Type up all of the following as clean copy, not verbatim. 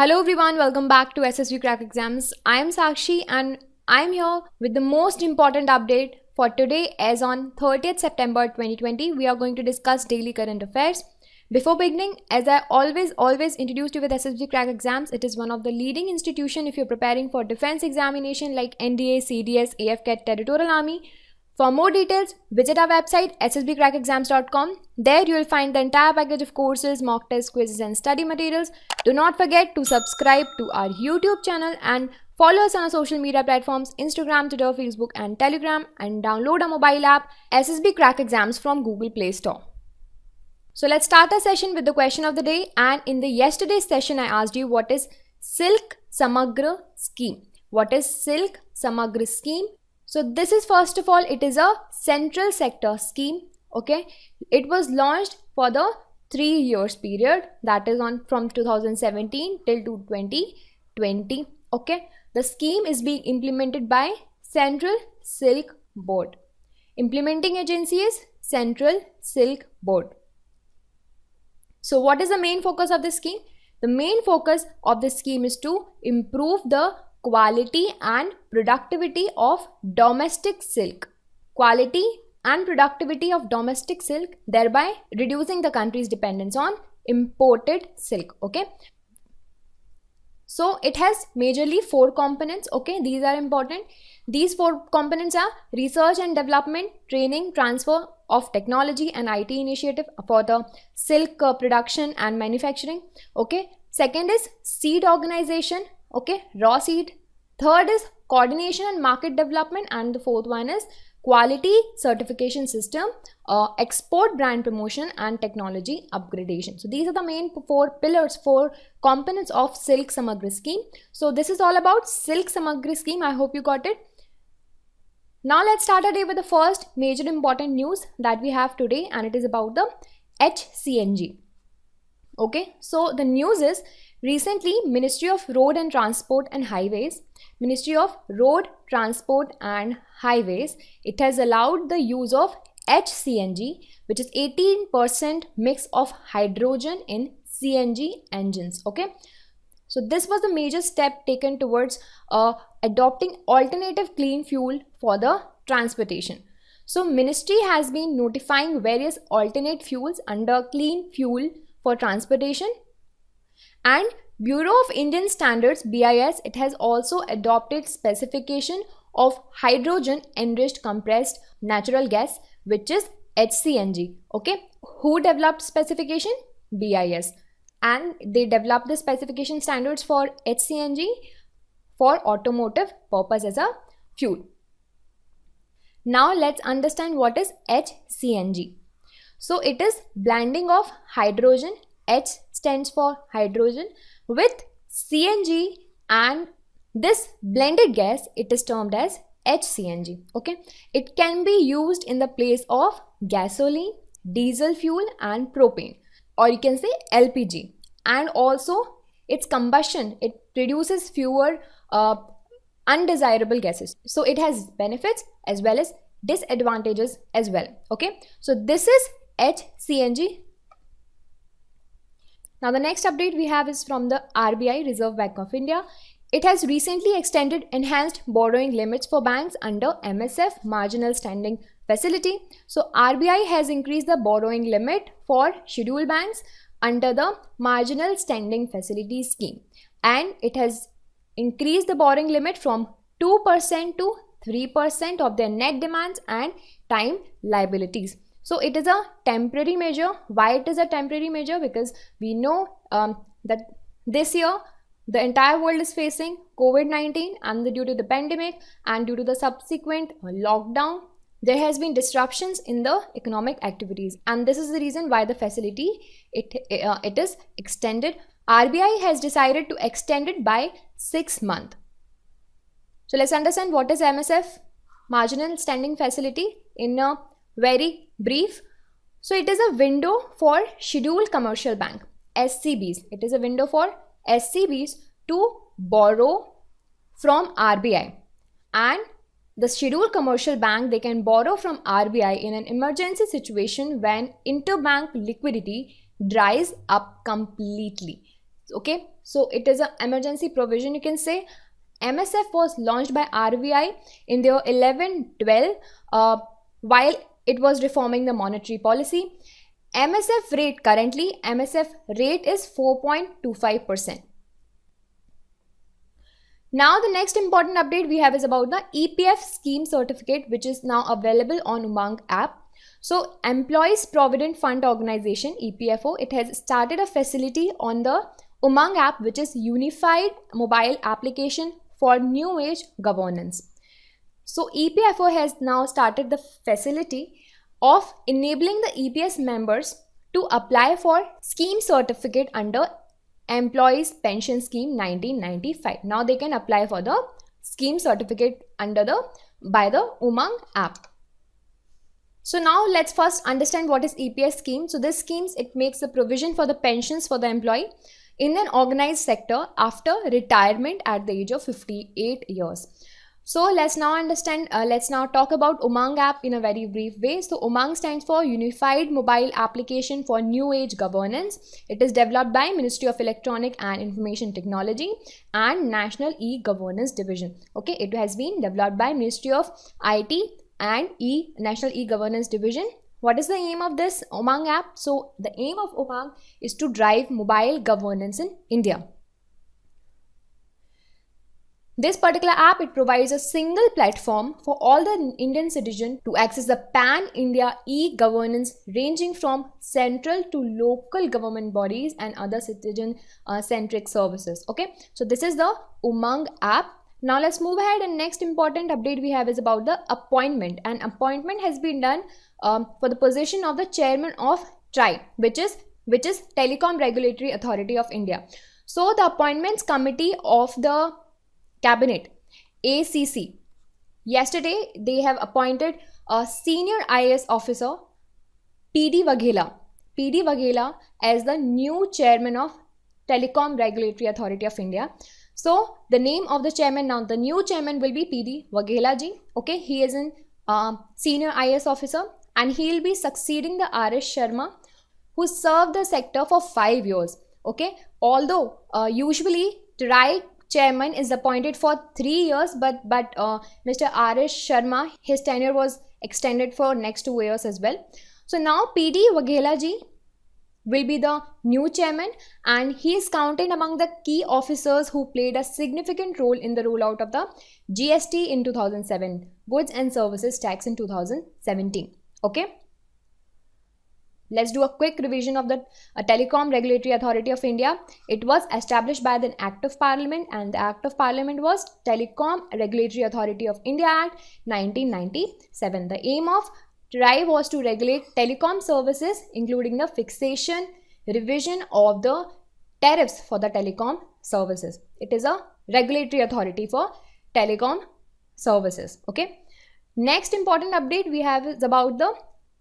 Hello everyone, welcome back to SSB Crack Exams. I am Sakshi and I am here with the most important update for today. As on 30th September 2020, we are going to discuss daily current affairs. Before beginning, as I always introduced you with SSB Crack Exams, it is one of the leading institution if you're preparing for defense examination like NDA, CDS, AFCAT, Territorial Army. For more details, visit our website ssbcrackexams.com. There you will find the entire package of courses, mock tests, quizzes and study materials. Do not forget to subscribe to our YouTube channel and follow us on our social media platforms Instagram, Twitter, Facebook and Telegram, and download our mobile app SSB Crack Exams from Google Play Store. So let's start our session with the question of the day. And in the yesterday's session, I asked you what is Silk Samagra Scheme. What is Silk Samagra Scheme? So this is, first of all, it is a central sector scheme. Okay, it was launched for the 3 years period, that is on from 2017 till to 2020. Okay, the scheme is being implemented by Central Silk Board. Implementing agency is Central Silk Board. So what is the main focus of the scheme? The main focus of the scheme is to improve the quality and productivity of domestic silk. Quality and productivity of domestic silk, thereby reducing the country's dependence on imported silk. Okay, so it has majorly 4 components. Okay, these are important. These 4 components are research and development, training, transfer of technology and IT initiative for the silk production and manufacturing. Okay, second is seed organization. Okay, raw seed. Third is coordination and market development, and the fourth one is quality certification system, export brand promotion and technology upgradation. So these are the main 4 pillars, 4 components of Silk Samagra Scheme. So this is all about Silk Samagra Scheme. I hope you got it. Now let's start our day with the first major important news that we have today, and it is about the HCNG. Okay, so the news is, recently Ministry of Road and Transport and Highways, Ministry of Road, Transport and Highways, it has allowed the use of HCNG, which is 18% mix of hydrogen in CNG engines. Okay, so this was a major step taken towards adopting alternative clean fuel for the transportation. So ministry has been notifying various alternate fuels under clean fuel for transportation, and Bureau of Indian Standards BIS, it has also adopted specification of hydrogen enriched compressed natural gas, which is HCNG. Okay, who developed specification? BIS, and they developed the specification standards for HCNG for automotive purpose as a fuel. Now let's understand what is HCNG. So it is blending of hydrogen, H stands for hydrogen, with CNG, and this blended gas, it is termed as HCNG. Okay, it can be used in the place of gasoline, diesel fuel and propane, or you can say LPG, and also its combustion, it produces fewer undesirable gases. So it has benefits as well as disadvantages as well. Okay, so this is HCNG. Now the next update we have is from the RBI, Reserve Bank of India. It has recently extended enhanced borrowing limits for banks under MSF, Marginal Standing Facility. So RBI has increased the borrowing limit for scheduled banks under the Marginal Standing Facility scheme, and it has increased the borrowing limit from 2% to 3% of their net demands and time liabilities. So it is a temporary measure. Why it is a temporary measure? Because we know that this year the entire world is facing COVID-19, and due to the pandemic and due to the subsequent lockdown, there has been disruptions in the economic activities, and this is the reason why the facility it is extended. RBI has decided to extend it by 6 months. So let's understand what is MSF, Marginal Standing Facility, in a very brief. So it is a window for scheduled commercial bank, SCBs. It is a window for SCBs to borrow from RBI, and the scheduled commercial bank, they can borrow from RBI in an emergency situation when interbank liquidity dries up completely. Okay, so it is an emergency provision, you can say. MSF was launched by RBI in the 11-12 while it was reforming the monetary policy. MSF rate is 4.25%. Now the next important update we have is about the EPF scheme certificate, which is now available on Umang app. So Employees Provident Fund Organization, EPFO, it has started a facility on the Umang app, which is unified mobile application for new age governance. So EPFO has now started the facility of enabling the EPS members to apply for scheme certificate under Employees Pension Scheme 1995. Now they can apply for the scheme certificate by the Umang app. So now let's first understand what is EPS scheme. So this schemes, it makes the provision for the pensions for the employee in an organized sector after retirement at the age of 58 years. So let's now talk about Umang app in a very brief way. So Umang stands for Unified Mobile Application for New Age Governance. It is developed by Ministry of Electronic and Information Technology and National E-Governance Division. Okay, it has been developed by Ministry of IT and National E-Governance Division. What is the aim of this Umang app? So the aim of Umang is to drive mobile governance in India. This particular app, it provides a single platform for all the Indian citizens to access the pan-India e-governance ranging from central to local government bodies and other citizen-centric services. Okay, so this is the Umang app. Now let's move ahead, and next important update we have is about the appointment. An appointment has been done for the position of the chairman of TRAI, which is Telecom Regulatory Authority of India. So the appointments committee of the Cabinet, ACC, yesterday they have appointed a senior IAS officer, PD Waghela as the new chairman of Telecom Regulatory Authority of India. So the name of the chairman, now the new chairman will be PD Waghela ji. Okay, he is a senior IAS officer and he will be succeeding the RS Sharma, who served the sector for 5 years. Okay, although usually TRAI chairman is appointed for 3 years, but Mr. RS Sharma, his tenure was extended for next 2 years as well. So now PD Waghela ji will be the new chairman, and he is counted among the key officers who played a significant role in the rollout of the GST in 2007, Goods and Services Tax in 2017. Okay, let's do a quick revision of the Telecom Regulatory Authority of India. It was established by the Act of Parliament, and the Act of Parliament was Telecom Regulatory Authority of India Act 1997. The aim of TRAI was to regulate telecom services, including the fixation, revision of the tariffs for the telecom services. It is a regulatory authority for telecom services. Okay. Next important update we have is about the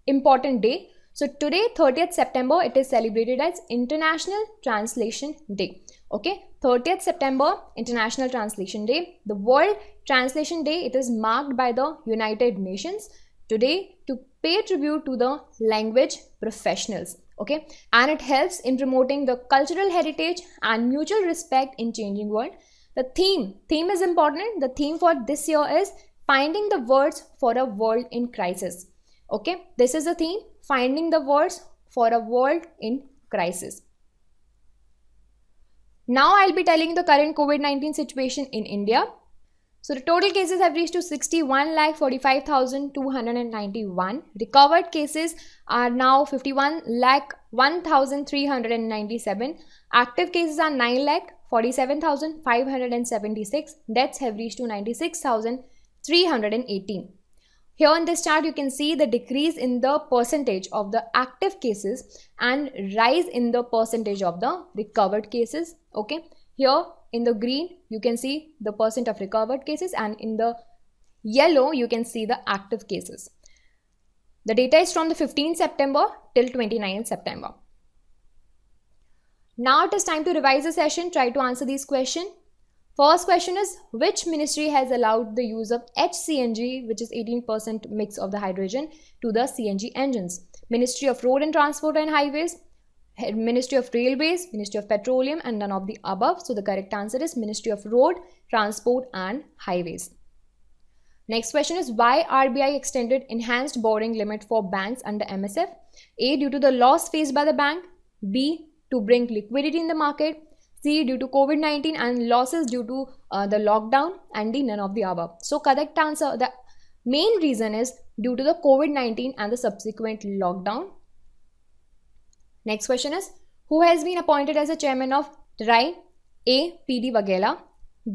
important day. So today, 30th September, it is celebrated as International Translation Day. Okay, 30th September, International Translation Day. The World Translation Day, it is marked by the United Nations today to pay tribute to the language professionals. Okay, and it helps in promoting the cultural heritage and mutual respect in changing world. The theme is important. The theme for this year is finding the words for a world in crisis. Okay, this is the theme, finding the words for a world in crisis. Now I'll be telling the current COVID-19 situation in India. So the total cases have reached to 61,45,291. Recovered cases are now 51,01,397. Active cases are 9,47,576. Deaths have reached to 96,318. Here in this chart, you can see the decrease in the percentage of the active cases and rise in the percentage of the recovered cases. Okay, here in the green, you can see the percent of recovered cases, and in the yellow, you can see the active cases. The data is from the 15th September till 29th September. Now it is time to revise the session. Try to answer these questions. First question is, which ministry has allowed the use of HCNG, which is 18% mix of the hydrogen, to the CNG engines? Ministry of Road and Transport and Highways, Ministry of Railways, Ministry of Petroleum, and none of the above. So the correct answer is Ministry of Road, Transport and Highways. Next question is, why RBI extended enhanced borrowing limit for banks under MSF? A, due to the loss faced by the bank. B, to bring liquidity in the market. C, due to COVID-19 and losses due to the lockdown. And D, none of the above. So correct answer, the main reason is due to the COVID-19 and the subsequent lockdown. Next question is, who has been appointed as a chairman of TRAI? A, P.D. Waghela,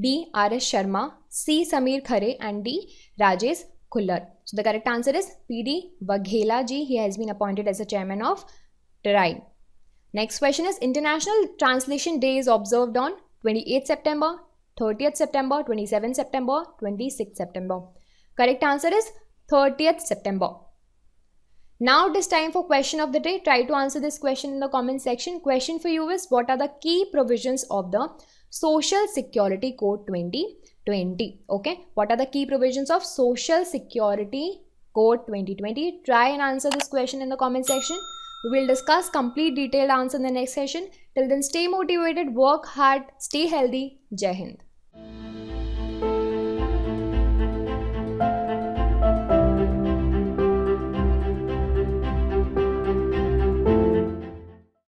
B, R.S. Sharma, C, Samir Khare, and D, Rajesh Khullar. So the correct answer is P.D. Waghela ji. He has been appointed as a chairman of TRAI. Next question is, International Translation Day is observed on 28th September, 30th September, 27th September, 26th September. Correct answer is 30th September. Now it is time for question of the day. Try to answer this question in the comment section. Question for you is, what are the key provisions of the Social Security Code 2020? Okay, what are the key provisions of Social Security Code 2020? Try and answer this question in the comment section. We will discuss complete detailed answer in the next session. Till then, stay motivated, work hard, stay healthy. Jai Hind.